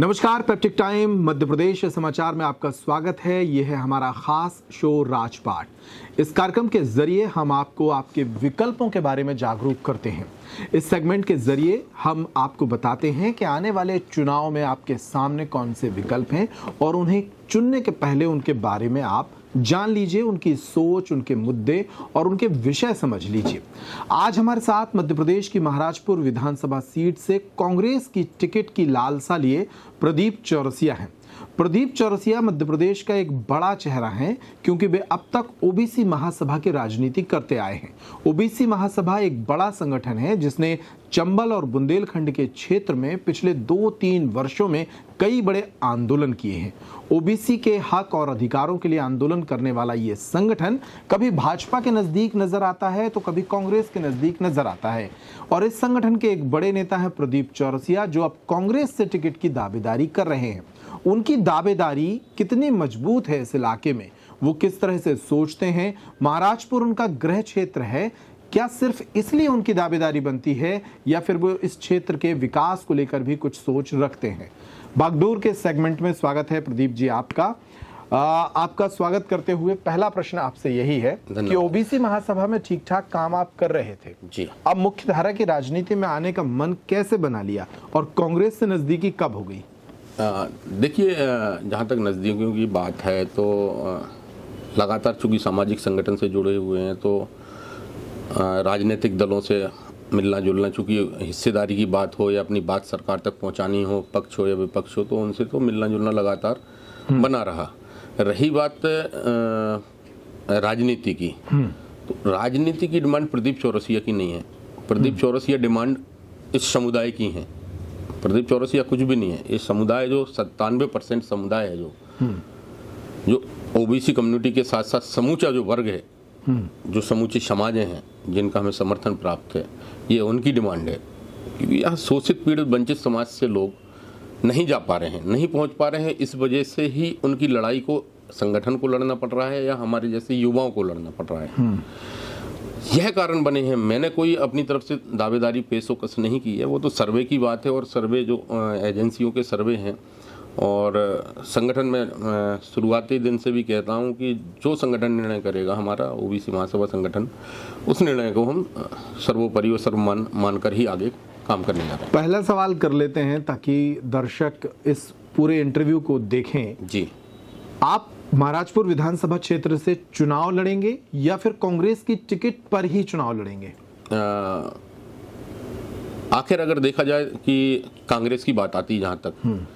नमस्कार, peptic time Madhya Pradesh समाचार में आपका स्वागत है। यह है हमारा खास शो राजपाट। इस कार्यक्रम के जरिए हम आपको आपके विकल्पों के बारे में जागरूक करते हैं। इस सेगमेंट के जरिए हम आपको बताते हैं कि आने वाले चुनाव में आपके सामने कौन से विकल्प हैं और उन्हें चुनने के पहले उनके बारे में आप जान लीजिए, उनकी सोच, उनके मुद्दे और उनके विषय समझ लीजिए। आज हमारे साथ मध्य प्रदेश की महाराजपुर विधानसभा सीट से कांग्रेस की टिकट की लालसा लिए प्रदीप चौरसिया हैं। प्रदीप चौरसिया मध्य प्रदेश का एक बड़ा चेहरा है क्योंकि वे अब तक ओबीसी महासभा की राजनीति करते आए हैं। ओबीसी महासभा एक बड़ा संगठन है जिसने चंबल और बुंदेलखंड के क्षेत्र में पिछले 2-3 वर्षों में कई बड़े आंदोलन किए हैं। ओबीसी के हक और अधिकारों के लिए आंदोलन करने वाला ये संगठन कभी भाजपा के नजदीक नजर आता है तो कभी कांग्रेस के नजदीक नजर आता है। और इस संगठन के एक बड़े नेता हैं प्रदीप चौरसिया, जो अब कांग्रेस से टिकट की दावेदारी कर रहे हैं। उनकी दावेदारी कितनी मजबूत है इस इलाके में, वो किस तरह से सोचते हैं, महाराजपुर उनका गृह क्षेत्र है, क्या सिर्फ इसलिए उनकी दावेदारी बनती है या फिर वो इस क्षेत्र के विकास को लेकर भी कुछ सोच रखते हैं। बागडोर के सेगमेंट में स्वागत है प्रदीप जी आपका। आपका स्वागत करते हुए पहला प्रश्न आपसे यही है कि ओबीसी महासभा में ठीक ठाक काम आप कर रहे थे जी, अब मुख्य धारा की राजनीति में आने का मन कैसे बना लिया और कांग्रेस से नजदीकी कब हो गई? देखिए, जहाँ तक नज़दीकियों की बात है तो लगातार चूँकि सामाजिक संगठन से जुड़े हुए हैं तो राजनीतिक दलों से मिलना जुलना, चूँकि हिस्सेदारी की बात हो या अपनी बात सरकार तक पहुँचानी हो, पक्ष हो या विपक्ष हो, तो उनसे तो मिलना जुलना लगातार बना रहा। रही बात राजनीति की, तो राजनीति की डिमांड प्रदीप चौरसिया की नहीं है। प्रदीप चौरसिया डिमांड इस समुदाय की है। प्रदीप चौरसिया कुछ भी नहीं है। ये समुदाय जो 97% समुदाय है, जो ओबीसी कम्युनिटी के साथ साथ समूचा जो वर्ग है, जो समूचे समाजें हैं जिनका हमें समर्थन प्राप्त है, ये उनकी डिमांड है। क्योंकि यहाँ शोषित पीड़ित वंचित समाज से लोग नहीं जा पा रहे हैं, नहीं पहुँच पा रहे हैं। इस वजह से ही उनकी लड़ाई को संगठन को लड़ना पड़ रहा है या हमारे जैसे युवाओं को लड़ना पड़ रहा है। यह कारण बने हैं। मैंने कोई अपनी तरफ से दावेदारी पेशोकश नहीं की है, वो तो सर्वे की बात है और सर्वे जो एजेंसियों के सर्वे हैं। और संगठन में शुरुआती दिन से भी कहता हूं कि जो संगठन निर्णय करेगा, हमारा ओबीसी महासभा संगठन, उस निर्णय को हम सर्वोपरि और सर्वमान मानकर ही आगे काम करने जा रहे हैं। पहला सवाल कर लेते हैं ताकि दर्शक इस पूरे इंटरव्यू को देखें। जी, आप महाराजपुर विधानसभा क्षेत्र से चुनाव लड़ेंगे या फिर कांग्रेस की टिकट पर ही चुनाव लड़ेंगे? आखिर अगर देखा जाए कि कांग्रेस की बात आती है जहाँ तक,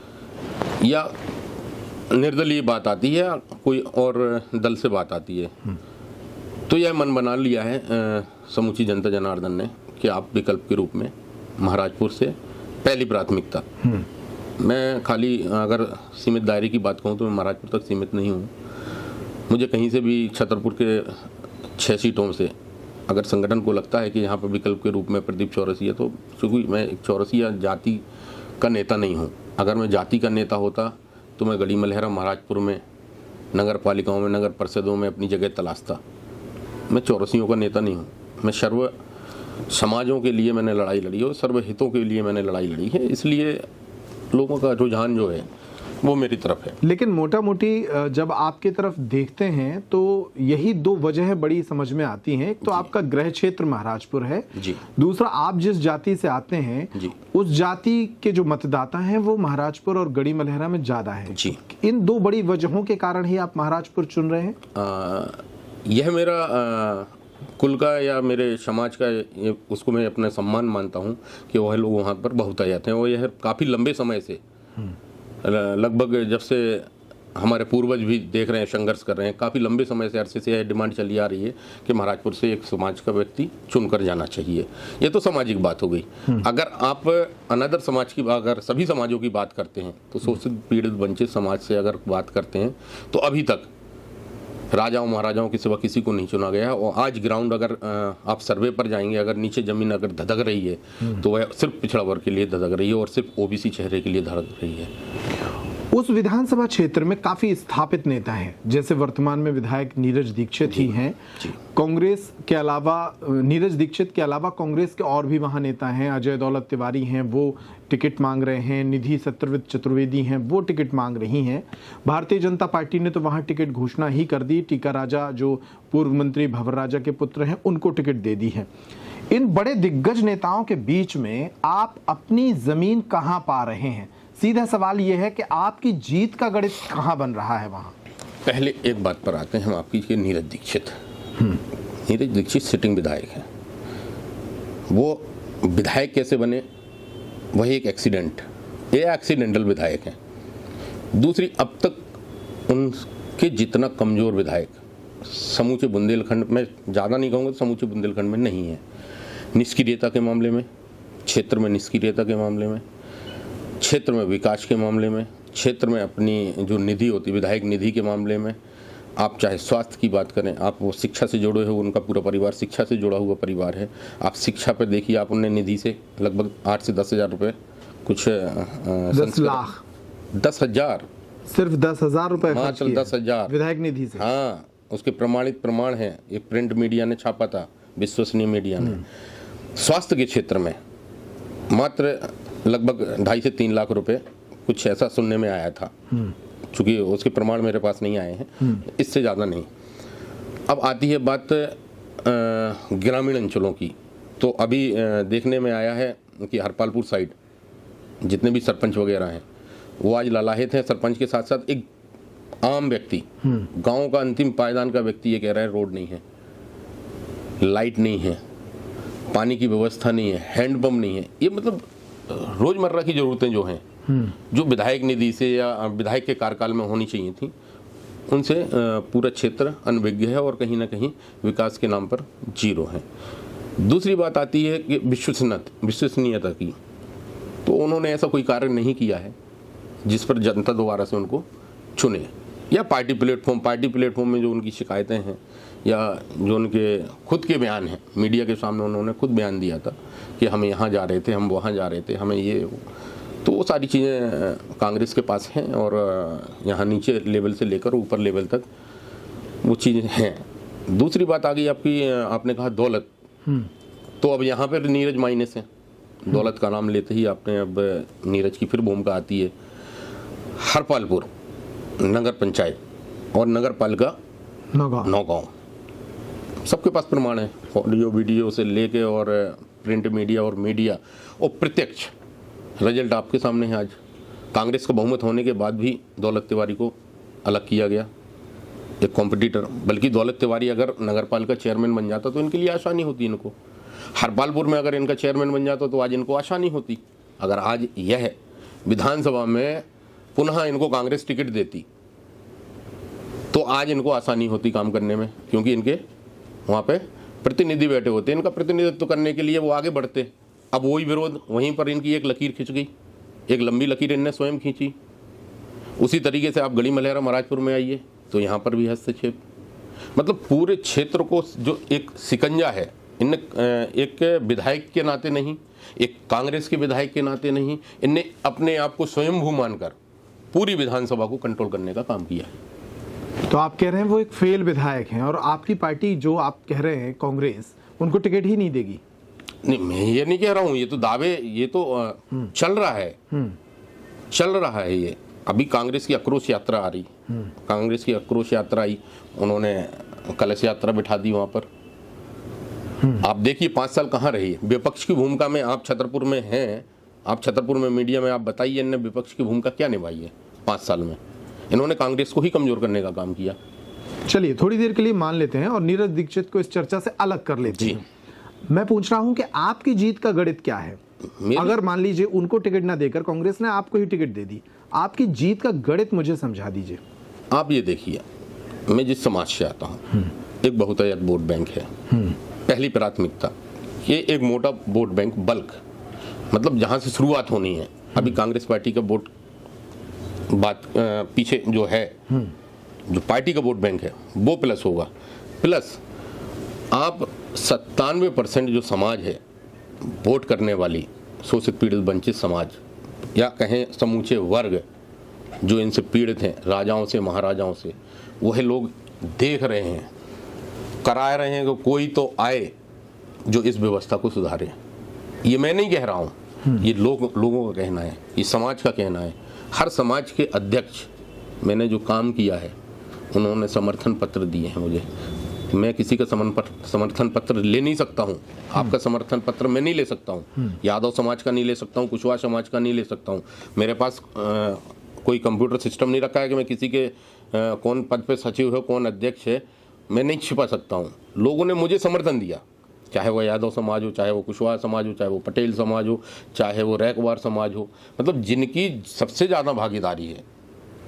या निर्दलीय बात आती है या कोई और दल से बात आती है, तो यह मन बना लिया है समूची जनता जनार्दन ने कि आप विकल्प के रूप में महाराजपुर से पहली प्राथमिकता। मैं खाली अगर सीमित दायरे की बात कहूँ तो मैं महाराजपुर तक सीमित नहीं हूँ। मुझे कहीं से भी छतरपुर के 6 सीटों से अगर संगठन को लगता है कि यहाँ पर विकल्प के रूप में प्रदीप चौरसिया, तो क्योंकि मैं एक चौरसिया जाति का नेता नहीं हूँ। अगर मैं जाति का नेता होता तो मैं गढ़ी मलहरा महाराजपुर में नगर पालिकाओं में, नगर परिषदों में अपनी जगह तलाशता। मैं चौरसियों का नेता नहीं हूँ। मैं सर्व समाजों के लिए मैंने लड़ाई लड़ी और सर्व हितों के लिए मैंने लड़ाई लड़ी है, इसलिए लोगों का रुझान जो है वो मेरी तरफ है। लेकिन मोटा मोटी जब आपकी तरफ देखते हैं तो यही 2 वजहें बड़ी समझ में आती हैं। एक तो आपका गृह क्षेत्र महाराजपुर है जी, दूसरा आप जिस जाति से आते हैं जी, उस जाति के जो मतदाता हैं वो महाराजपुर और गढ़ी मलहरा में ज्यादा है जी। इन 2 बड़ी वजहों के कारण ही आप महाराजपुर चुन रहे हैं? यह मेरा कुल का या मेरे समाज का, उसको मैं अपना सम्मान मानता हूँ कि वह लोग वहाँ पर बहुत आ जाते हैं। और यह काफ़ी लंबे समय से, लगभग जब से हमारे पूर्वज भी देख रहे हैं, संघर्ष कर रहे हैं, काफ़ी लंबे समय से अरसे से यह डिमांड चली आ रही है कि महाराजपुर से एक समाज का व्यक्ति चुनकर जाना चाहिए। ये तो सामाजिक बात हो गई। अगर आप अनदर समाज की, अगर सभी समाजों की बात करते हैं तो शोषित पीड़ित वंचित समाज से अगर बात करते हैं तो अभी तक राजाओं महाराजाओं के सिवा किसी को नहीं चुना गया है। और आज ग्राउंड अगर आप सर्वे पर जाएंगे, अगर नीचे जमीन अगर धधक रही है तो वह सिर्फ पिछड़ा वर्ग के लिए धधक रही है और सिर्फ ओबीसी चेहरे के लिए धधक रही है। उस विधानसभा क्षेत्र में काफी स्थापित नेता हैं, जैसे वर्तमान में विधायक नीरज दीक्षित ही हैं। कांग्रेस के अलावा नीरज दीक्षित के अलावा कांग्रेस के और भी वहां नेता हैं। अजय दौलत तिवारी हैं, वो टिकट मांग रहे हैं। निधि चतुर्वेदी हैं, वो टिकट मांग रही हैं। भारतीय जनता पार्टी ने तो वहां टिकट घोषणा ही कर दी। टीका राजा जो पूर्व मंत्री भंवर राजा के पुत्र हैं, उनको टिकट दे दी है। इन बड़े दिग्गज नेताओं के बीच में आप अपनी जमीन कहां पा रहे हैं? सीधा सवाल यह है कि आपकी जीत का गणित कहां बन रहा है वहां? पहले एक बात पर आते हैं हम आपकी कि नीरज दीक्षित। नीरज दीक्षित सिटिंग विधायक है। वो विधायक कैसे बने? वही एक एक्सीडेंटल विधायक है। दूसरी, अब तक उनके जितना कमजोर विधायक समूचे बुंदेलखंड में, ज़्यादा नहीं कहूँगा, समूचे बुंदेलखंड में नहीं है। निष्क्रियता के मामले में, क्षेत्र में निष्क्रियता के मामले में, क्षेत्र में विकास के मामले में, क्षेत्र में अपनी जो निधि होती है विधायक निधि के मामले में, आप चाहे स्वास्थ्य की बात करें, आप वो शिक्षा से जुड़े हो, उनका पूरा परिवार शिक्षा से जुड़ा हुआ परिवार है। आप शिक्षा पर देखिए, आप उन्हें निधि से लगभग 8 से 10,000 रुपये, कुछ 10 लाख, 10,000, सिर्फ 10,000 रुपये, मात्र 10,000 विधायक निधि से। हाँ, उसके प्रमाणित प्रमाण है। एक प्रिंट मीडिया ने छापा था, विश्वसनीय मीडिया ने। स्वास्थ्य के क्षेत्र में मात्र लगभग 2.5 से 3 लाख रुपए, कुछ ऐसा सुनने में आया था, चूंकि उसके प्रमाण मेरे पास नहीं आए हैं, इससे ज़्यादा नहीं। अब आती है बात ग्रामीण अंचलों की। तो अभी देखने में आया है कि हरपालपुर साइड जितने भी सरपंच वगैरह हैं, वो आज लालाहित हैं। सरपंच के साथ साथ एक आम व्यक्ति, गांव का अंतिम पायदान का व्यक्ति ये कह रहा है रोड नहीं है, लाइट नहीं है, पानी की व्यवस्था नहीं है, हैंडपंप नहीं है। ये मतलब रोजमर्रा की जरूरतें जो हैं, जो विधायक निधि से या विधायक के कार्यकाल में होनी चाहिए थी, उनसे पूरा क्षेत्र अनभिज्ञ है और कहीं ना कहीं विकास के नाम पर जीरो है। दूसरी बात आती है कि विश्वसनीयता की। तो उन्होंने ऐसा कोई कार्य नहीं किया है जिस पर जनता दोबारा से उनको चुने, या पार्टी प्लेटफॉर्म में जो उनकी शिकायतें हैं या जो उनके खुद के बयान हैं, मीडिया के सामने उन्होंने खुद बयान दिया था कि हम यहाँ जा रहे थे, हम वहाँ जा रहे थे, हमें ये, तो वो सारी चीज़ें कांग्रेस के पास हैं और यहाँ नीचे लेवल से लेकर ऊपर लेवल तक वो चीज़ें हैं। दूसरी बात आ गई आपकी, आपने कहा दौलत, तो अब यहाँ पर नीरज माइनस है। दौलत का नाम लेते ही आपने अब नीरज की फिर भूमिका आती है। हरपालपुर नगर पंचायत और नगर पालिका नौगांव, सबके पास प्रमाण है, ऑडियो वीडियो से लेके और प्रिंट मीडिया और मीडिया और प्रत्यक्ष रिजल्ट आपके सामने है। आज कांग्रेस का बहुमत होने के बाद भी दौलत तिवारी को अलग किया गया, एक कॉम्पिटिटर। बल्कि दौलत तिवारी अगर नगर पालिका चेयरमैन बन जाता तो इनके लिए आसानी होती। इनको हरपालपुर में अगर इनका चेयरमैन बन जाता तो आज इनको आसानी होती। अगर आज यह विधानसभा में पुनः इनको कांग्रेस टिकट देती तो आज इनको आसानी होती काम करने में, क्योंकि इनके वहाँ पे प्रतिनिधि बैठे होते, इनका प्रतिनिधित्व करने के लिए वो आगे बढ़ते। अब वही विरोध, वहीं पर इनकी एक लकीर खिंच गई, एक लंबी लकीर इनने स्वयं खींची। उसी तरीके से आप गढ़ी मलहरा महाराजपुर में आइए तो यहाँ पर भी हस्तक्षेप। मतलब पूरे क्षेत्र को जो एक सिकंजा है, इनने एक विधायक के नाते नहीं, एक कांग्रेस के विधायक के नाते नहीं, इनने अपने आप को स्वयंभू मानकर पूरी विधानसभा को कंट्रोल करने का काम किया है। तो आप कह रहे हैं वो एक फेल विधायक हैं और आपकी पार्टी जो आप कह रहे हैं कांग्रेस, उनको टिकट ही नहीं देगी? नहीं, मैं ये नहीं कह रहा हूँ, ये तो दावे, ये तो चल रहा है ये। अभी कांग्रेस की आक्रोश यात्रा आ रही, कांग्रेस की आक्रोश यात्रा आई, उन्होंने कलश यात्रा बिठा दी वहां पर। आप देखिए 5 साल कहाँ रही है विपक्ष की भूमिका में। आप छतरपुर में हैं, आप छतरपुर में मीडिया में आप बताइए इन्होंने विपक्ष की भूमिका क्या निभाई है 5 साल में? इन्होंने कांग्रेस को ही कमजोर करने का काम किया। चलिए थोड़ी देर के लिए मान लेते हैं और नीरज दीक्षित को इस चर्चा से अलग कर लेते हैं। मैं पूछ रहा हूं कि आपकी जीत का गणित क्या है? अगर मान लीजिए उनको टिकट ना देकर कांग्रेस ने आपको ही टिकट दे दी, आपकी जीत का गणित मुझे समझा दीजिए। आप ये देखिए, मैं जिस समाज से आता हूँ, एक बहुतायत वोट बैंक है। पहली प्राथमिकता ये एक मोटा वोट बैंक, बल्क, मतलब जहाँ से शुरुआत होनी है। अभी कांग्रेस पार्टी का वोट बात पीछे जो है, जो पार्टी का वोट बैंक है वो प्लस होगा। प्लस आप 97% जो समाज है वोट करने वाली, शोषित पीड़ित वंचित समाज, या कहें समूचे वर्ग, जो इनसे पीड़ित हैं, राजाओं से, महाराजाओं से, वह लोग देख रहे हैं, करा रहे हैं कि कोई तो आए जो इस व्यवस्था को सुधारे। ये मैं नहीं कह रहा हूँ, ये लोगों का कहना है, ये समाज का कहना है। हर समाज के अध्यक्ष, मैंने जो काम किया है, उन्होंने समर्थन पत्र दिए हैं मुझे। मैं किसी का समर्थन पत्र ले नहीं सकता हूँ। आपका समर्थन पत्र मैं नहीं ले सकता हूँ, यादव समाज का नहीं ले सकता हूँ, कुशवाहा समाज का नहीं ले सकता हूँ। मेरे पास कोई कंप्यूटर सिस्टम नहीं रखा है कि मैं किसी के कौन पद पे सचिव है, कौन अध्यक्ष है, मैं नहीं छिपा सकता हूँ। लोगों ने मुझे समर्थन दिया, चाहे वो यादव समाज हो, चाहे वो कुशवाहा समाज हो, चाहे वो पटेल समाज हो, चाहे वो रैकवार समाज हो, मतलब जिनकी सबसे ज़्यादा भागीदारी है,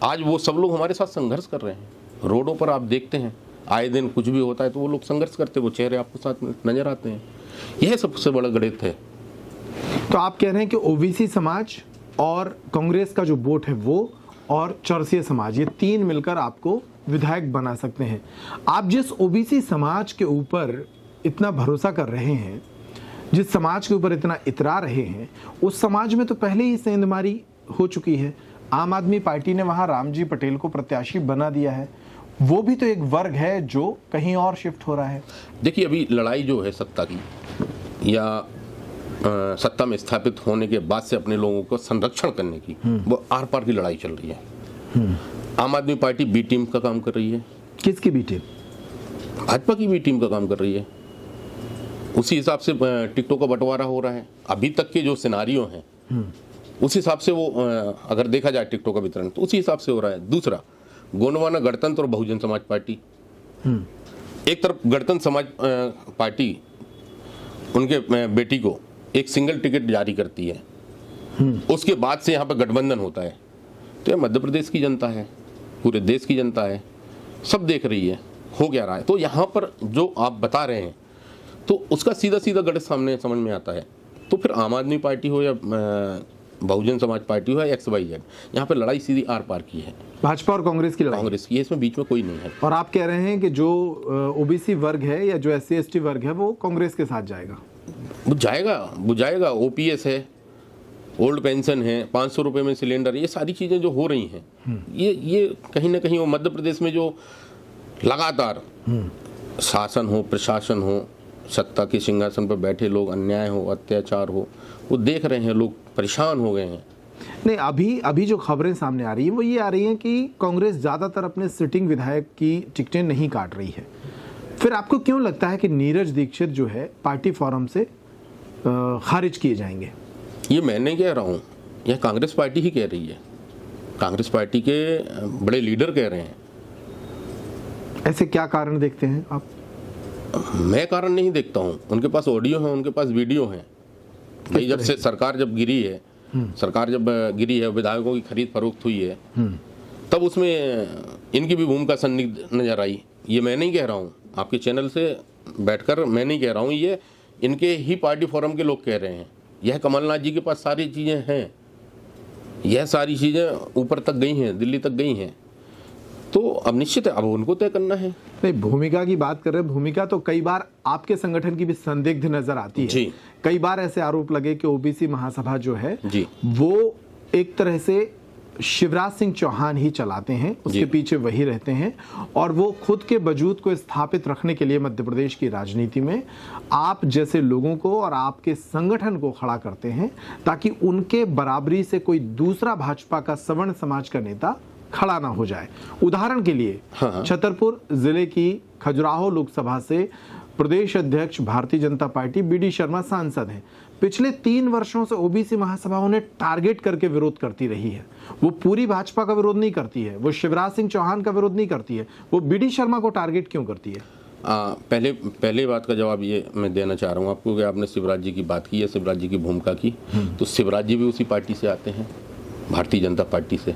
आज वो सब लोग हमारे साथ संघर्ष कर रहे हैं। रोडों पर आप देखते हैं, आए दिन कुछ भी होता है तो वो लोग संघर्ष करते, वो चेहरे आपको साथ नजर आते हैं। यह सबसे बड़ा गणित है। तो आप कह रहे हैं कि ओबीसी समाज और कांग्रेस का जो वोट है वो और चौरसिया समाज, ये तीन मिलकर आपको विधायक बना सकते हैं। आप जिस ओबीसी समाज के ऊपर इतना भरोसा कर रहे हैं, जिस समाज के ऊपर इतना इतरा रहे हैं, उस समाज में तो पहले ही सेंधमारी हो चुकी है। आम आदमी पार्टी ने वहां रामजी पटेल को प्रत्याशी बना दिया है। वो भी तो एक वर्ग है जो कहीं और शिफ्ट हो रहा है। देखिए, अभी लड़ाई जो है सत्ता की, या सत्ता में स्थापित होने के बाद से अपने लोगों को संरक्षण करने की, वो आर पार की लड़ाई चल रही है। आम आदमी पार्टी बी टीम का काम कर रही है। किसकी बी टीम? भाजपा की बी टीम का काम कर रही है। उसी हिसाब से टिकटों का बंटवारा हो रहा है। अभी तक के जो सिनारियो हैं, उस हिसाब से वो अगर देखा जाए टिकटों का वितरण, तो उसी हिसाब से हो रहा है। दूसरा, गोंडवाना गणतंत्र और बहुजन समाज पार्टी, एक तरफ गणतंत्र समाज पार्टी उनके बेटी को एक सिंगल टिकट जारी करती है, उसके बाद से यहाँ पर गठबंधन होता है। तो यह मध्य प्रदेश की जनता है, पूरे देश की जनता है, सब देख रही है हो क्या रहा है। तो यहाँ पर जो आप बता रहे हैं, तो उसका सीधा सीधा गणित सामने समझ में आता है। तो फिर आम आदमी पार्टी हो या बहुजन समाज पार्टी हो या XYZ, यहाँ पे लड़ाई सीधी आर पार की है। भाजपा और कांग्रेस की लड़ाई, कांग्रेस की है, इसमें बीच में कोई नहीं है। और आप कह रहे हैं कि जो ओबीसी वर्ग है या जो SC ST वर्ग है वो कांग्रेस के साथ जाएगा? बुझाएगा। OPS है, ओल्ड पेंशन है, 500 रुपये में सिलेंडर, ये सारी चीज़ें जो हो रही हैं, ये कहीं ना कहीं वो मध्य प्रदेश में जो लगातार शासन हो, प्रशासन हो, सत्ता के सिंहासन पर बैठे लोग, अन्याय हो, अत्याचार हो, वो देख रहे हैं, लोग परेशान हो गए हैं। नहीं, अभी जो खबरें सामने आ रही हैं वो ये आ रही हैं कि कांग्रेस ज़्यादातर अपने सिटिंग विधायक की टिकटें नहीं काट रही है। फिर आपको क्यों लगता है कि नीरज दीक्षित जो है पार्टी फोरम से खारिज किए जाएंगे? ये मैं नहीं कह रहा हूँ, यह कांग्रेस पार्टी ही कह रही है। कांग्रेस पार्टी के बड़े लीडर कह रहे हैं। ऐसे क्या कारण देखते हैं आप? मैं कारण नहीं देखता हूँ, उनके पास ऑडियो है, उनके पास वीडियो है। भाई जब से सरकार जब गिरी है, विधायकों की खरीद फरोख्त हुई है, तब उसमें इनकी भी भूमिका सन्निग्ध नजर आई। ये मैं नहीं कह रहा हूँ, आपके चैनल से बैठकर मैं नहीं कह रहा हूँ, ये इनके ही पार्टी फोरम के लोग कह रहे हैं। यह कमलनाथ जी के पास सारी चीज़ें हैं, यह सारी चीज़ें ऊपर तक गई हैं, दिल्ली तक गई हैं। तो अब निश्चित है, अब उनको तय करना है। नहीं, भूमिका की बात कर रहे हैं। भूमिका तो कई बार आपके संगठन की भी संदिग्ध नजर आती है जी। कई बार ऐसे आरोप लगे कि ओबीसी महासभा जो है जी, वो एक तरह से शिवराज सिंह चौहान ही चलाते हैं, उसके पीछे वही रहते हैं, और वो खुद के वजूद को स्थापित रखने के लिए मध्य प्रदेश की राजनीति में आप जैसे लोगों को और आपके संगठन को खड़ा करते हैं, ताकि उनके बराबरी से कोई दूसरा भाजपा का सवर्ण समाज का नेता खड़ा ना हो जाए। उदाहरण के लिए छतरपुर जिले की खजुराहो लोकसभा से प्रदेश अध्यक्ष भारतीय जनता पार्टी BD शर्मा सांसद हैं। पिछले 3 वर्षों से ओबीसी महासभा उन्हें टारगेट करके विरोध करती रही है। वो पूरी भाजपा का विरोध नहीं करती है, वो शिवराज सिंह चौहान का विरोध नहीं करती है, वो BD शर्मा को टारगेट क्यों करती है? पहले बात का जवाब ये मैं देना चाह रहा हूँ आपको कि आपने शिवराज जी की बात की है, शिवराज जी की भूमिका की, तो शिवराज जी भी उसी पार्टी से आते हैं, भारतीय जनता पार्टी से,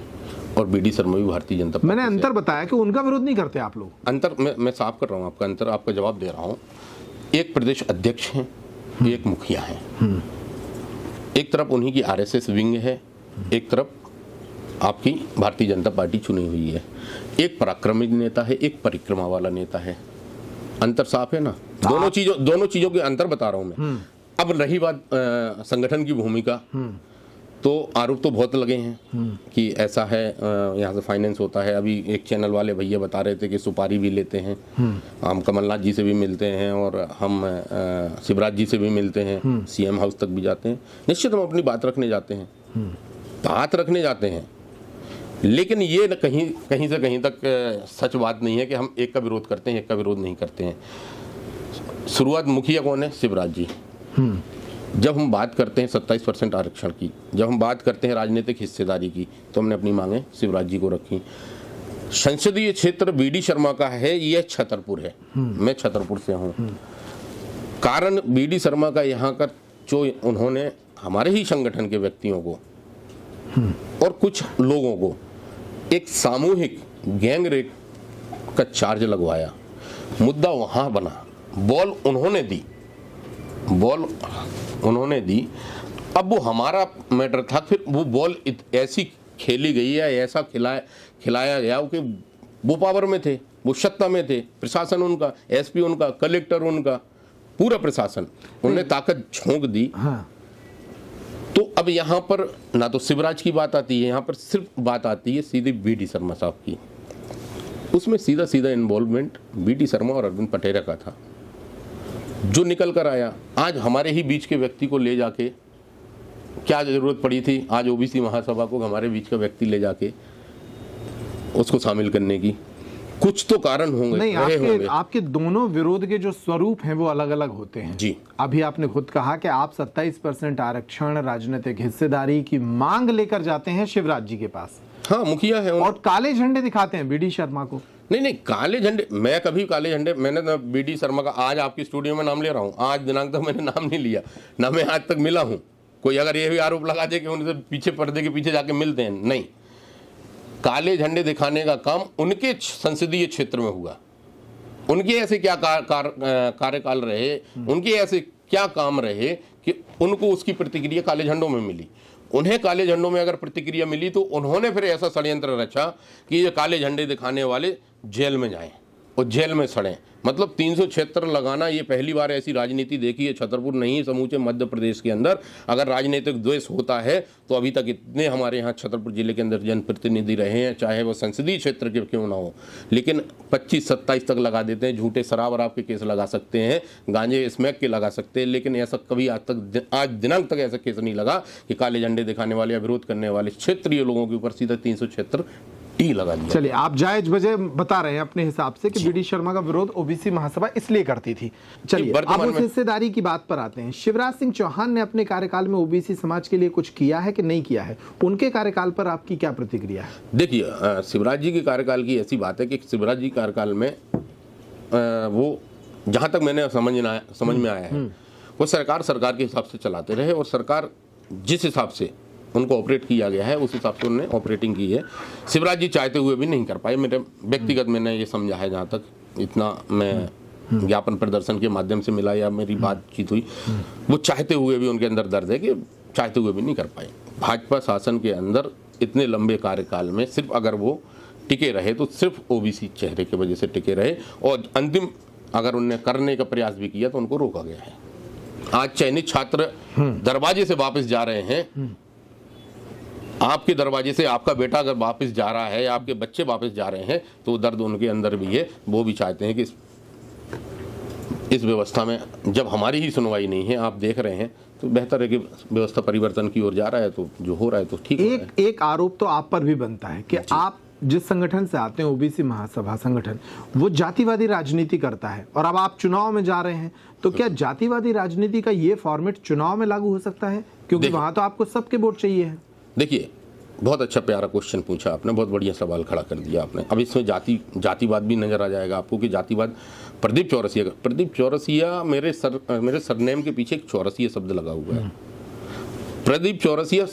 और BD शर्मा भी भारतीय जनता पार्टी। मैंने अंतर बताया कि उनका विरोध नहीं करते आप लोग। अंतर मैं साफ कर रहा हूँ, आपका अंतर, आपका जवाब दे रहा हूँ। एक प्रदेश अध्यक्ष हैं, एक मुखिया हैं। एक तरफ उन्हीं की RSS विंग है, एक तरफ आपकी भारतीय जनता पार्टी चुनी हुई है। एक पराक्रमी नेता है, एक परिक्रमा वाला नेता है। अंतर साफ है ना? दोनों चीजों के अंतर बता रहा हूं मैं। अब रही बात संगठन की भूमिका, तो आरोप तो बहुत लगे हैं कि ऐसा है, यहाँ से फाइनेंस होता है। अभी एक चैनल वाले भैया बता रहे थे कि सुपारी भी लेते हैं, हम कमलनाथ जी से भी मिलते हैं और हम शिवराज जी से भी मिलते हैं, सीएम हाउस तक भी जाते हैं। निश्चित हम अपनी बात रखने जाते हैं, बात रखने जाते हैं, लेकिन ये कहीं कहीं से कहीं तक सच बात नहीं है कि हम एक का विरोध करते हैं, एक का विरोध नहीं करते हैं। शुरुआत मुखिया कौन है? शिवराज जी। जब हम बात करते हैं 27% आरक्षण की, जब हम बात करते हैं राजनीतिक हिस्सेदारी की, तो हमने अपनी मांगें शिवराज जी को रखी। संसदीय क्षेत्र बीडी शर्मा का है, यह छतरपुर है, मैं छतरपुर से हूँ। कारण बीडी शर्मा का यहाँ का जो उन्होंने हमारे ही संगठन के व्यक्तियों को और कुछ लोगों को एक सामूहिक गैंग रेप का चार्ज लगवाया, मुद्दा वहाँ बना, बॉल उन्होंने दी। अब वो हमारा मैटर था, फिर वो बॉल ऐसी खेली गई है, ऐसा खिलाया गया कि वो पावर में थे, वो सत्ता में थे, प्रशासन उनका, एसपी उनका, कलेक्टर उनका, पूरा प्रशासन, उन्होंने ताकत झोंक दी। हाँ। तो अब यहाँ पर ना तो शिवराज की बात आती है, यहाँ पर सिर्फ बात आती है सीधी बीडी शर्मा साहब की। उसमें सीधा सीधा इन्वॉल्वमेंट बीडी शर्मा और अरविंद पटेरा का था, जो निकल कर आया। आज हमारे ही बीच के व्यक्ति को ले जाके क्या जरूरत पड़ी थी आज ओबीसी महासभा को हमारे बीच का व्यक्ति ले जाके उसको शामिल करने की? कुछ तो कारण होंगे। नहीं, आपके दोनों विरोध के जो स्वरूप हैं वो अलग अलग होते हैं जी। अभी आपने खुद कहा कि आप 27% आरक्षण राजनीतिक हिस्सेदारी की मांग लेकर जाते हैं शिवराज जी के पास। हाँ, मुखिया है और काले झंडे दिखाते हैं बीडी शर्मा को। नहीं, काले झंडे, मैं कभी काले झंडे, मैंने बीडी शर्मा का आज आपकी स्टूडियो में नाम ले रहा हूँ, आज दिनांक तक मैंने नाम नहीं लिया, ना मैं आज तक मिला हूँ। कोई अगर ये भी आरोप लगा दे कि उनसे पीछे पर्दे के पीछे जाके मिलते हैं, नहीं। काले झंडे दिखाने का काम उनके संसदीय क्षेत्र में हुआ। उनके ऐसे क्या कार्यकाल रहे, उनके ऐसे क्या काम रहे कि उनको उसकी प्रतिक्रिया काले झंडों में मिली। उन्हें काले झंडों में अगर प्रतिक्रिया मिली तो उन्होंने फिर ऐसा षड्यंत्र रचा कि ये काले झंडे दिखाने वाले जेल में जाएं और जेल में सड़ें। मतलब 376 लगाना, ये पहली बार ऐसी राजनीति देखी है छतरपुर नहीं, समूचे मध्य प्रदेश के अंदर। अगर राजनीतिक द्वेष होता है तो अभी तक इतने हमारे यहाँ छतरपुर जिले के अंदर जनप्रतिनिधि रहे हैं, चाहे वो संसदीय क्षेत्र के क्यों ना हो, लेकिन 25-27 तक लगा देते हैं। झूठे शराब और आपके केस लगा सकते हैं, गांजे स्मैक के लगा सकते हैं, लेकिन ऐसा कभी आज दिनांक तक ऐसा केस नहीं लगा कि काले झंडे दिखाने वाले या विरोध करने वाले क्षेत्रीय लोगों के ऊपर सीधा 376 लगा दिया। चलिए, आप जायज वजह बता रहे हैं अपने हिसाब से कि बीडी शर्मा का विरोध ओबीसी महासभा इसलिए करती थी। चलिए, अब उस हिस्सेदारी की बात पर आते हैं। शिवराज सिंह चौहान ने अपने कार्यकाल में ओबीसी समाज के लिए कुछ किया है कि नहीं किया है? उनके कार्यकाल पर आपकी क्या प्रतिक्रिया है? देखिए, शिवराज जी के कार्यकाल की ऐसी बात है कि शिवराज जी कार्यकाल में वो जहां तक मैंने समझ में आया है, वो सरकार के हिसाब से चलाते रहे और सरकार जिस हिसाब से उनको ऑपरेट किया गया है उस हिसाब से उन्होंने ऑपरेटिंग की है। शिवराज जी चाहते हुए भी नहीं कर पाए, मेरे व्यक्तिगत मैंने ये समझा है, जहाँ तक इतना मैं ज्ञापन प्रदर्शन के माध्यम से मिला या मेरी बातचीत हुई, वो चाहते हुए भी उनके अंदर दर्द है कि चाहते हुए भी नहीं कर पाए। भाजपा शासन के अंदर इतने लंबे कार्यकाल में सिर्फ अगर वो टिके रहे तो सिर्फ ओबीसी चेहरे की वजह से टिके रहे, और अंतिम अगर उनने करने का प्रयास भी किया तो उनको रोका गया है। आज चयनित छात्र दरवाजे से वापस जा रहे हैं, आपके दरवाजे से आपका बेटा अगर वापस जा रहा है या आपके बच्चे वापस जा रहे हैं तो दर्द उनके अंदर भी है। वो भी चाहते हैं कि इस व्यवस्था में जब हमारी ही सुनवाई नहीं है, आप देख रहे हैं, तो बेहतर है कि व्यवस्था परिवर्तन की ओर जा रहा है, तो जो हो रहा है तो ठीक। एक आरोप तो आप पर भी बनता है कि आप जिस संगठन से आते हैं, ओबीसी महासभा संगठन, वो जातिवादी राजनीति करता है, और अब आप चुनाव में जा रहे हैं, तो क्या जातिवादी राजनीति का ये फॉर्मेट चुनाव में लागू हो सकता है? क्योंकि वहां तो आपको सबके वोट चाहिए है। देखिए, बहुत अच्छा प्यारा क्वेश्चन पूछा आपने, बहुत बढ़िया सवाल खड़ा कर दिया आपने। अब इसमें जातिवाद भी नजर आ जाएगा आपको कि जातिवाद प्रदीप चौरसिया मेरे सरनेम के पीछे एक चौरसिया शब्द लगा हुआ है। प्रदीप चौरसिया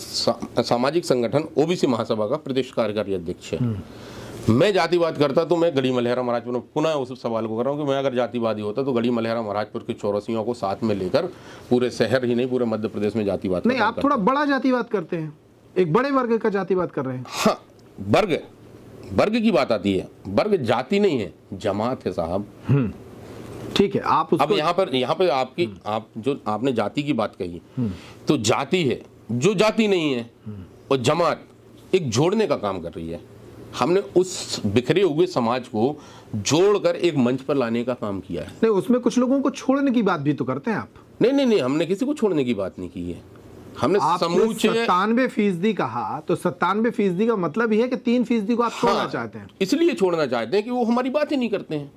सामाजिक संगठन ओबीसी महासभा का प्रदेश कार्यकारी अध्यक्ष है। मैं जातिवाद करता तो मैं गढ़ी मल्हारा महाराजपुर, पुनः उस सवाल को कर रहा हूँ कि मैं अगर जातिवादी होता तो गढ़ी मल्हारा महाराजपुर के चौरसियों को साथ में लेकर पूरे शहर ही नहीं पूरे मध्य प्रदेश में जातिवाद नहीं, आप थोड़ा बड़ा जातिवाद करते हैं, एक बड़े वर्ग का जातिवाद कर रहे हैं। हाँ, वर्ग की बात आती है, वर्ग जाति नहीं है, जमात है साहब। ठीक है, आप उसको... अब यहाँ पर आप जो आपने जाति की बात कही, तो जाति है, जो जाति नहीं है और जमात एक जोड़ने का काम कर रही है। हमने उस बिखरे हुए समाज को जोड़कर एक मंच पर लाने का काम किया है। नहीं, उसमें कुछ लोगों को छोड़ने की बात भी तो करते हैं आप। नहीं, हमने किसी को छोड़ने की बात नहीं की है। हमने समूचे 97% कहा, तो 97% का मतलब ही है कि 3% को आप छोड़ना चाहते हैं। इसलिए छोड़ना चाहते हैं कि वो हमारी बात ही नहीं करते हैं।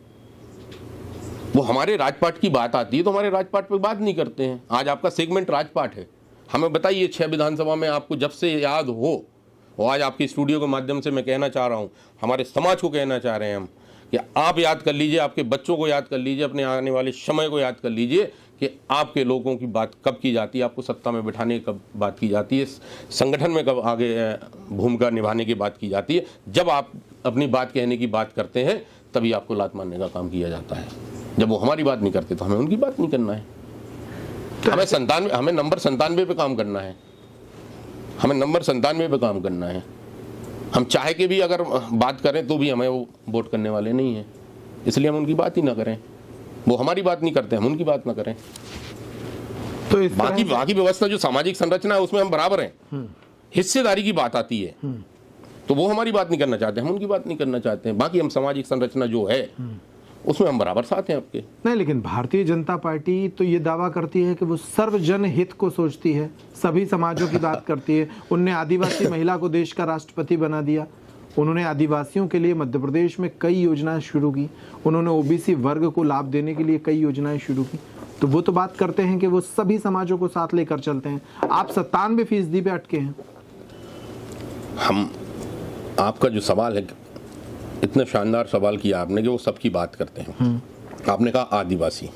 वो हमारे राजपाट की बात आती है तो हमारे राजपाट पे बात नहीं करते हैं। आज आपका सेगमेंट राजपाट है। हमें बताइए 6 विधानसभा में आपको जब से याद हो, और आज आपके स्टूडियो के माध्यम से मैं कहना चाह रहा हूँ, हमारे समाज को कहना चाह रहे हैं हम, कि आप याद कर लीजिए, आपके बच्चों को याद कर लीजिए, अपने आने वाले समय को याद कर लीजिए कि आपके लोगों की बात कब की जाती है, आपको सत्ता में बिठाने की कब बात की जाती है, संगठन में कब आगे भूमिका निभाने की बात की जाती है। जब आप अपनी बात कहने की बात करते हैं तभी आपको लात मारने का काम किया जाता है। जब वो हमारी बात नहीं करते तो हमें उनकी बात नहीं करना है। हमें नंबर 97 पे काम करना है। हमें नंबर 97 पे काम करना है। हम चाहे के भी अगर बात करें तो भी हमें वो वोट करने वाले नहीं हैं, इसलिए हम उनकी बात ही ना करें। वो हमारी बात नहीं करते, हम उनकी बात ना करें। तो इस बाकी व्यवस्था जो सामाजिक संरचना है उसमें हम बराबर हैं। हिस्सेदारी की बात आती है तो वो हमारी बात नहीं करना चाहते, हम उनकी बात नहीं करना चाहते हैं। बाकी हम सामाजिक संरचना जो है उसमें हम बराबर साथ हैं आपके। नहीं, लेकिन भारतीय जनता पार्टी तो ये दावा करती है कि वो सर्वजन हित को सोचती है, सभी समाजों की बात करती है। उनने आदिवासी महिला को देश का राष्ट्रपति बना दिया। उन्होंने आदिवासियों के लिए मध्य प्रदेश में कई योजनाएं शुरू की। उन्होंने ओबीसी वर्ग को लाभ देने के लिए कई योजनाएं शुरू की। तो वो तो बात करते हैं कि वो सभी समाजों को साथ लेकर चलते हैं। आप 97% पे अटके हैं। आपका जो सवाल है, इतना शानदार सवाल किया आपने कि वो सबकी बात करते हैं। आपने कहा आदिवासी।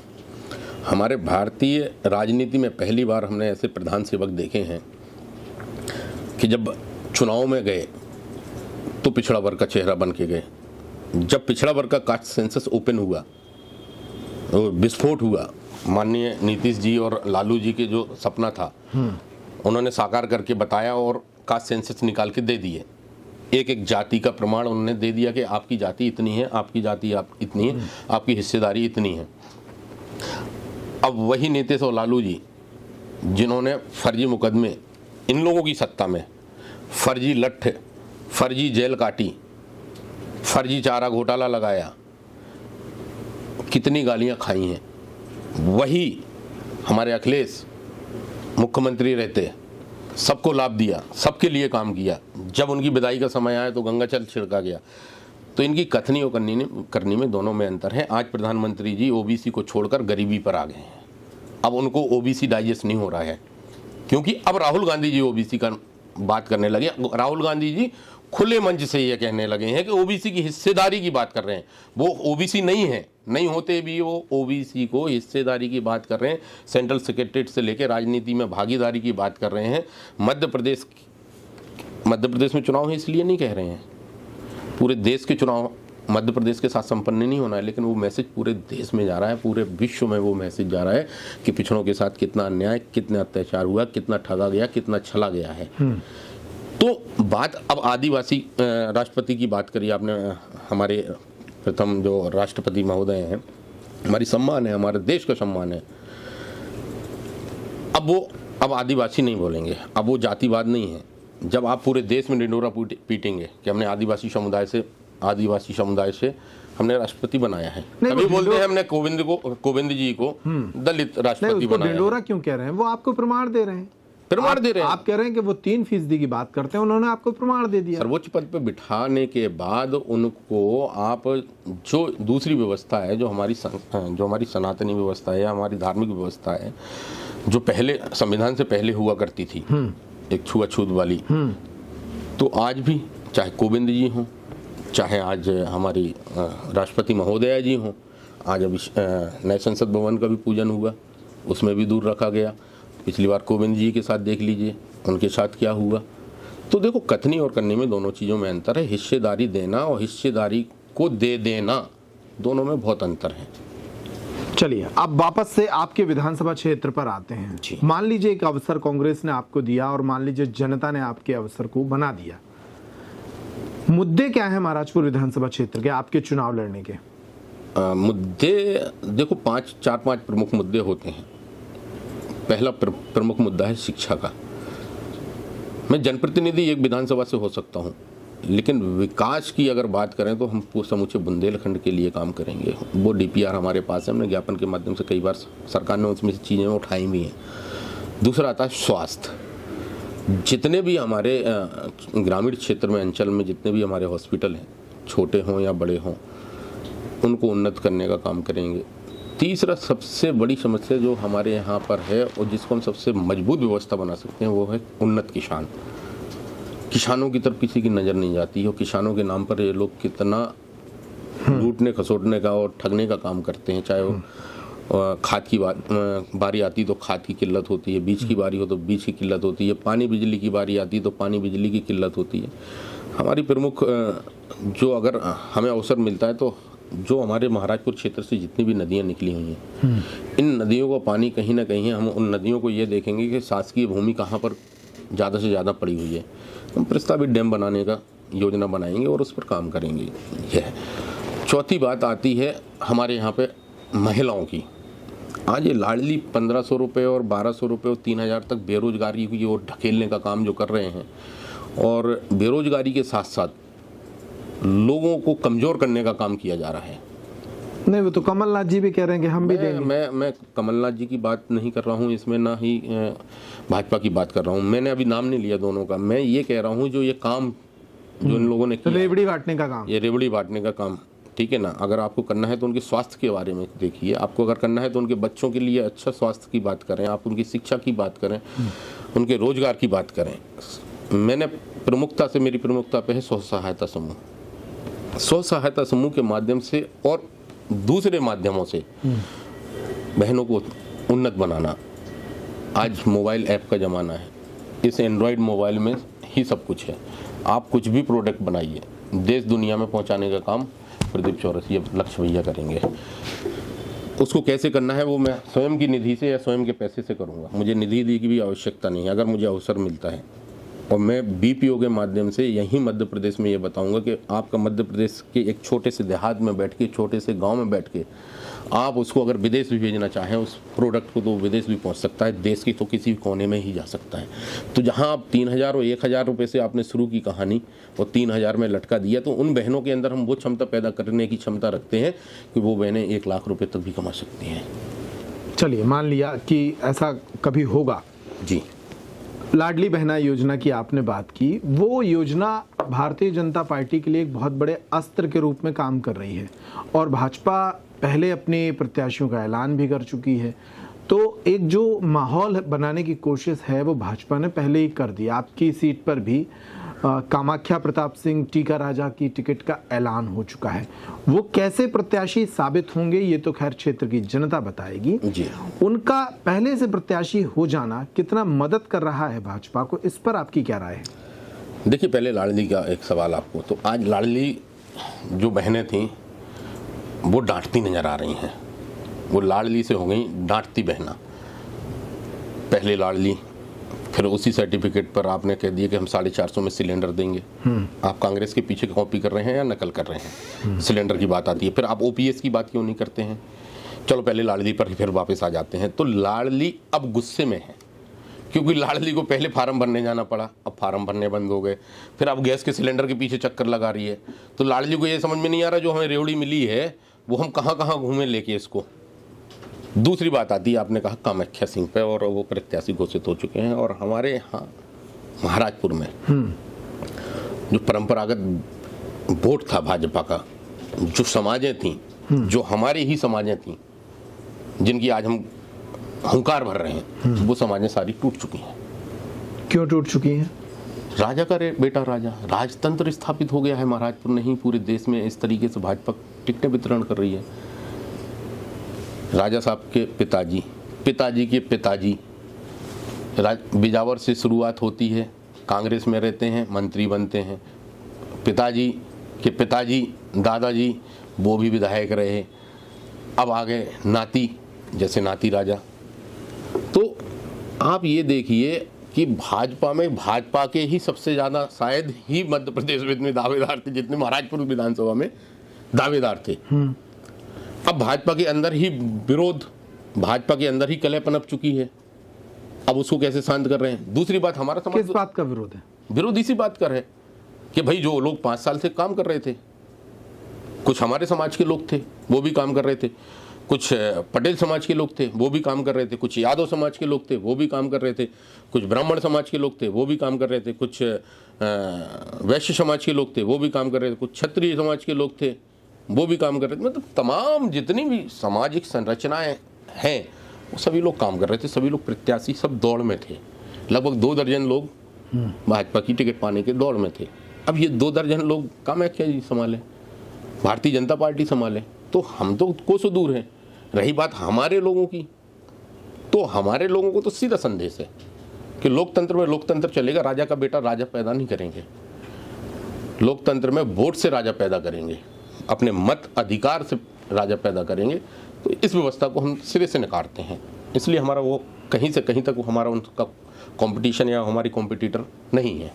हमारे भारतीय राजनीति में पहली बार हमने ऐसे प्रधान सेवक देखे हैं कि जब चुनाव में गए तो पिछड़ा वर्ग का चेहरा बन के गए। जब पिछड़ा वर्ग का कास्ट सेंसस ओपन हुआ, विस्फोट हुआ, माननीय नीतीश जी और लालू जी के जो सपना था उन्होंने साकार करके बताया और कास्ट सेंसस निकाल के दे दिए। एक जाति का प्रमाण उन्होंने दे दिया कि आपकी जाति इतनी है, आपकी जाति इतनी है, आपकी हिस्सेदारी इतनी है। अब वही नीतीश और लालू जी जिन्होंने फर्जी मुकदमे, इन लोगों की सत्ता में फर्जी लठ, फर्जी जेल काटी, फर्जी चारा घोटाला लगाया, कितनी गालियां खाई हैं, वही हमारे अखिलेश मुख्यमंत्री रहते सबको लाभ दिया, सबके लिए काम किया। जब उनकी विदाई का समय आया तो गंगा जल छिड़का गया। तो इनकी कथनी और करनी में दोनों में अंतर है। आज प्रधानमंत्री जी ओबीसी को छोड़कर गरीबी पर आ गए हैं। अब उनको ओबीसी डाइजेस्ट नहीं हो रहा है, क्योंकि अब राहुल गांधी जी ओबीसी का बात करने लगे। राहुल गांधी जी खुले मंच से ये कहने लगे हैं कि ओबीसी की हिस्सेदारी की बात कर रहे हैं। वो ओबीसी नहीं है, नहीं होते भी वो ओबीसी को हिस्सेदारी की बात कर रहे हैं। सेंट्रल सेक्रेटरीट से लेकर राजनीति में भागीदारी की बात कर रहे हैं। मध्य प्रदेश में चुनाव है इसलिए नहीं कह रहे हैं। पूरे देश के चुनाव मध्य प्रदेश के साथ संपन्न नहीं होना है, लेकिन वो मैसेज पूरे देश में जा रहा है, पूरे विश्व में वो मैसेज जा रहा है कि पिछड़ों के साथ कितना अन्याय, कितना अत्याचार हुआ, कितना ठगा गया, कितना छला गया है। तो बात अब आदिवासी राष्ट्रपति की बात करी आपने। हमारे प्रथम जो राष्ट्रपति महोदय हैं, हमारी सम्मान है, हमारे देश का सम्मान है। अब आदिवासी नहीं बोलेंगे, अब वो जातिवाद नहीं है। जब आप पूरे देश में डिंडोरा पीटेंगे कि हमने आदिवासी समुदाय से हमने राष्ट्रपति बनाया है, तभी बोलते हैं हमने कोविंद जी को दलित राष्ट्रपति बनाया। डिंडोरा क्यों कह रहे हैं? वो आपको प्रमाण दे रहे हैं। आप कह रहे हैं कि वो 3% की बात करते हैं, उन्होंने आपको प्रमाण दे दिया। सर्वोच्च पद पे बिठाने के बाद उनको आप जो दूसरी व्यवस्था है, जो हमारी सनातनी व्यवस्था है, हमारी धार्मिक व्यवस्था है, जो पहले संविधान से पहले हुआ करती थी, एक छुआछूत वाली, तो आज भी चाहे कोविंद जी हों, चाहे आज हमारी राष्ट्रपति महोदया जी हों, आज अभी नए संसद भवन का भी पूजन हुआ, उसमें भी दूर रखा गया। पिछली बार कोविंद जी के साथ देख लीजिए उनके साथ क्या हुआ। तो देखो, कथनी और करनी में दोनों चीज़ों में अंतर है। हिस्सेदारी देना और हिस्सेदारी को दे देना, दोनों में बहुत अंतर है। चलिए, अब वापस से आपके विधानसभा क्षेत्र पर आते हैं। मान लीजिए एक अवसर कांग्रेस ने आपको दिया और मान लीजिए जनता ने आपके अवसर को बना दिया। मुद्दे क्या है महाराजपुर विधानसभा क्षेत्र के आपके चुनाव लड़ने के? मुद्दे देखो, 4-5 प्रमुख मुद्दे होते हैं। पहला प्रमुख मुद्दा है शिक्षा का। मैं जनप्रतिनिधि एक विधानसभा से हो सकता हूँ, लेकिन विकास की अगर बात करें तो हम समूचे बुंदेलखंड के लिए काम करेंगे। वो DPR हमारे पास है, हमने ज्ञापन के माध्यम से कई बार सरकार ने उसमें से चीज़ें उठाई भी हैं। दूसरा आता है स्वास्थ्य। जितने भी हमारे ग्रामीण क्षेत्र में, अंचल में जितने भी हमारे हॉस्पिटल हैं, छोटे हों या बड़े हों, उनको उन्नत करने का काम करेंगे। तीसरा सबसे बड़ी समस्या जो हमारे यहाँ पर है और जिसको हम सबसे मजबूत व्यवस्था बना सकते हैं, वो है उन्नत किसान। किसानों की तरफ किसी की नज़र नहीं जाती है और किसानों के नाम पर ये लोग कितना लूटने खसोटने का और ठगने का काम करते हैं। चाहे वो खाद की बारी आती तो खाद की किल्लत होती है, बीज की बारी हो तो बीज की किल्लत होती है, पानी बिजली की बारी आती तो पानी बिजली की किल्लत होती है। हमारी प्रमुख जो अगर हमें अवसर मिलता है तो जो हमारे महाराजपुर क्षेत्र से जितनी भी नदियाँ निकली हुई हैं, इन नदियों का पानी कहीं ना कहीं हम उन नदियों को ये देखेंगे कि शासकीय भूमि कहाँ पर ज़्यादा से ज़्यादा पड़ी हुई है। हम प्रस्तावित डैम बनाने का योजना बनाएंगे और उस पर काम करेंगे। यह चौथी बात आती है हमारे यहाँ पे महिलाओं की। आज ये लाडली 1500 रुपये और 1200 रुपये और 3000 तक बेरोजगारी की ओर ढकेलने का काम जो कर रहे हैं, और बेरोजगारी के साथ साथ लोगों को कमज़ोर करने का काम किया जा रहा है। नहीं, वो तो कमलनाथ जी भी कह रहे हैं कि हम भी देंगे। मैं कमलनाथ जी की बात नहीं कर रहा हूँ इसमें, ना ही भाजपा की बात कर रहा हूँ। मैंने अभी नाम नहीं लिया दोनों का। मैं ये कह रहा हूँ जो ये काम जो इन लोगों ने किया, रेवड़ी बांटने का काम, ये रेवड़ी बांटने का काम, ठीक है ना। अगर आपको करना है तो उनके स्वास्थ्य के बारे में देखिए। आपको अगर करना है तो उनके बच्चों के लिए अच्छा स्वास्थ्य की बात करें, आप उनकी शिक्षा की बात करें, उनके रोजगार की बात करें। मैंने मेरी प्रमुखता पे है स्व सहायता समूह। स्व सहायता समूह के माध्यम से और दूसरे माध्यमों से बहनों को उन्नत बनाना। आज मोबाइल ऐप का ज़माना है, इस एंड्रॉयड मोबाइल में ही सब कुछ है। आप कुछ भी प्रोडक्ट बनाइए, देश दुनिया में पहुंचाने का काम प्रदीप चौरसिया लक्ष्य भैया करेंगे। उसको कैसे करना है वो मैं स्वयं की निधि से या स्वयं के पैसे से करूँगा। मुझे निधि दी की भी आवश्यकता नहीं है। अगर मुझे अवसर मिलता है और मैं BPO के माध्यम से यहीं मध्य प्रदेश में ये बताऊंगा कि आपका मध्य प्रदेश के एक छोटे से देहात में बैठ के, छोटे से गांव में बैठ के आप उसको अगर विदेश भी भेजना चाहें उस प्रोडक्ट को, तो विदेश भी पहुंच सकता है। देश की तो किसी भी कोने में ही जा सकता है। तो जहां आप 3000 और 1000 रुपये से आपने शुरू की कहानी और 3000 में लटका दिया, तो उन बहनों के अंदर हम वो क्षमता पैदा करने की क्षमता रखते हैं कि वो बहनें 1 लाख रुपये तक भी कमा सकती हैं। चलिए मान लिया कि ऐसा कभी होगा जी। लाडली बहना योजना की आपने बात की, वो योजना भारतीय जनता पार्टी के लिए एक बहुत बड़े अस्त्र के रूप में काम कर रही है और भाजपा पहले अपने प्रत्याशियों का ऐलान भी कर चुकी है। तो एक जो माहौल बनाने की कोशिश है वो भाजपा ने पहले ही कर दी। आपकी सीट पर भी कामाख्या प्रताप सिंह टीका राजा की टिकट का ऐलान हो चुका है। वो कैसे प्रत्याशी साबित होंगे ये तो खैर क्षेत्र की जनता बताएगी जी। उनका पहले से प्रत्याशी हो जाना कितना मदद कर रहा है भाजपा को, इस पर आपकी क्या राय है? देखिए, पहले लाडली का एक सवाल आपको। तो आज लाडली जो बहनें थीं वो डांटती नजर आ रही हैं। वो लाडली से हो गई डांटती बहना। पहले लाडली, फिर उसी सर्टिफिकेट पर आपने कह दिया कि हम 450 में सिलेंडर देंगे। आप कांग्रेस के पीछे कॉपी कर रहे हैं या नकल कर रहे हैं? सिलेंडर की बात आती है, फिर आप OPS की बात क्यों नहीं करते हैं? चलो पहले लाडली पर फिर वापस आ जाते हैं। तो लाडली अब गुस्से में है क्योंकि लाडली को पहले फार्म भरने जाना पड़ा, अब फार्म भरने बंद हो गए। फिर अब गैस के सिलेंडर के पीछे चक्कर लगा रही है। तो लाडली को ये समझ में नहीं आ रहा जो हमें रेवड़ी मिली है वो हम कहाँ कहाँ घूमें लेके इसको। दूसरी बात आती है, आपने कहा कामाख्या सिंह पे, और वो प्रत्याशी घोषित हो चुके हैं। और हमारे यहाँ महाराजपुर में जो परंपरागत वोट था भाजपा का, जो समाजें थीं, जो हमारी ही समाजें थीं, जिनकी आज हम हुंकार भर रहे हैं, वो समाजें सारी टूट चुकी हैं। क्यों टूट चुकी हैं? राजा का बेटा राजा, राजतंत्र स्थापित हो गया है महाराजपुर नहीं पूरे देश में। इस तरीके से भाजपा टिकटें वितरण कर रही है। राजा साहब के पिताजी, पिताजी के पिताजी, बिजावर से शुरुआत होती है, कांग्रेस में रहते हैं, मंत्री बनते हैं। पिताजी के पिताजी, दादाजी, वो भी विधायक रहे। अब आ गए नाती, जैसे नाती राजा। तो आप ये देखिए कि भाजपा में भाजपा के ही सबसे ज़्यादा शायद ही मध्य प्रदेश में इतने दावेदार थे जितने महाराजपुर विधानसभा में दावेदार थे। अब भाजपा के अंदर ही विरोध, भाजपा के अंदर ही कलह पनप चुकी है। अब उसको कैसे शांत कर रहे हैं। दूसरी बात, हमारा समाज किस बात का विरोध है? विरोध इसी बात कर है कि भाई जो लोग 5 साल से काम कर रहे थे, कुछ हमारे समाज के लोग थे वो भी काम कर रहे थे, कुछ पटेल समाज के लोग थे वो भी काम कर रहे थे, कुछ यादव समाज के लोग थे वो भी काम कर रहे थे, कुछ ब्राह्मण समाज के लोग थे वो भी काम कर रहे थे, कुछ वैश्य समाज के लोग थे वो भी काम कर रहे थे, कुछ क्षत्रिय समाज के लोग थे वो भी काम कर रहे थे। मतलब तमाम जितनी भी सामाजिक संरचनाएं हैं वो सभी लोग काम कर रहे थे, सभी लोग प्रत्याशी सब दौड़ में थे। लगभग 2 दर्जन लोग भाजपा की टिकट पाने के दौड़ में थे। अब ये 2 दर्जन लोग कामाख्या जी संभाले, भारतीय जनता पार्टी संभाले, तो हम तो कोसों दूर हैं। रही बात हमारे लोगों की, तो हमारे लोगों को तो सीधा संदेश है कि लोकतंत्र में लोकतंत्र चलेगा, राजा का बेटा राजा पैदा नहीं करेंगे। लोकतंत्र में वोट से राजा पैदा करेंगे, अपने मत अधिकार से राजा पैदा करेंगे। तो इस व्यवस्था को हम सिरे से नकारते हैं, इसलिए हमारा वो कहीं से कहीं तक वो हमारा उनका कंपटीशन या हमारी कॉम्पिटिटर नहीं है।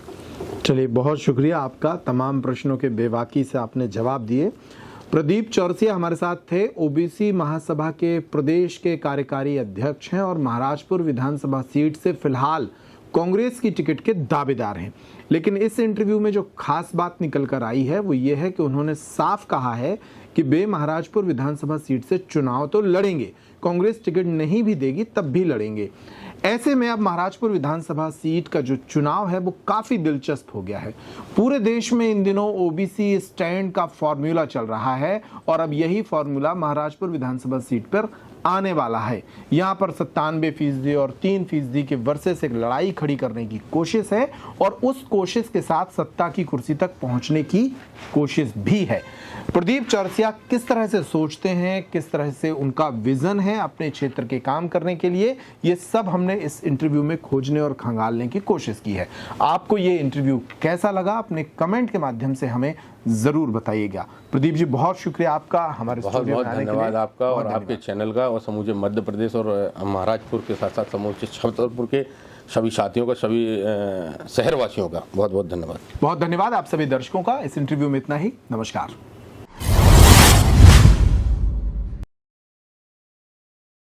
चलिए, बहुत शुक्रिया आपका, तमाम प्रश्नों के बेबाकी से आपने जवाब दिए। प्रदीप चौरसिया हमारे साथ थे, ओबीसी महासभा के प्रदेश के कार्यकारी अध्यक्ष हैं और महाराजपुर विधानसभा सीट से फिलहाल कांग्रेस की टिकट के दावेदार हैं। लेकिन इस इंटरव्यू में जो खास बात निकल कर आई है वो ये है कि उन्होंने साफ कहा है कि वे महाराजपुर विधानसभा सीट से चुनाव तो लड़ेंगे, कांग्रेस टिकट नहीं भी देगी तब भी लड़ेंगे। ऐसे में अब महाराजपुर विधानसभा सीट का जो चुनाव है वो काफी दिलचस्प हो गया है। पूरे देश में इन दिनों ओबीसी स्टैंड का फॉर्मूला चल रहा है और अब यही फॉर्मूला महाराजपुर विधानसभा सीट पर आने वाला है। यहाँ पर 97% और 3% के वर्षे से लड़ाई खड़ी करने की कोशिश है और उस कोशिश के साथ सत्ता की कुर्सी तक पहुंचने की कोशिश भी है। प्रदीप चौरसिया किस तरह से सोचते हैं, किस तरह से उनका विजन है अपने क्षेत्र के काम करने के लिए, ये सब हमने इस इंटरव्यू में खोजने और खंगालने की कोशिश की है। आपको ये इंटरव्यू कैसा लगा अपने कमेंट के माध्यम से हमें जरूर बताइएगा। प्रदीप जी, बहुत शुक्रिया आपका हमारे बहुत बहुत धन्यवाद आपका और आपके चैनल का और समूचे मध्य प्रदेश और महाराजपुर के साथ साथ समूचे छतरपुर के सभी साथियों का, सभी शहरवासियों का बहुत बहुत धन्यवाद। बहुत धन्यवाद आप सभी दर्शकों का। इस इंटरव्यू में इतना ही। नमस्कार।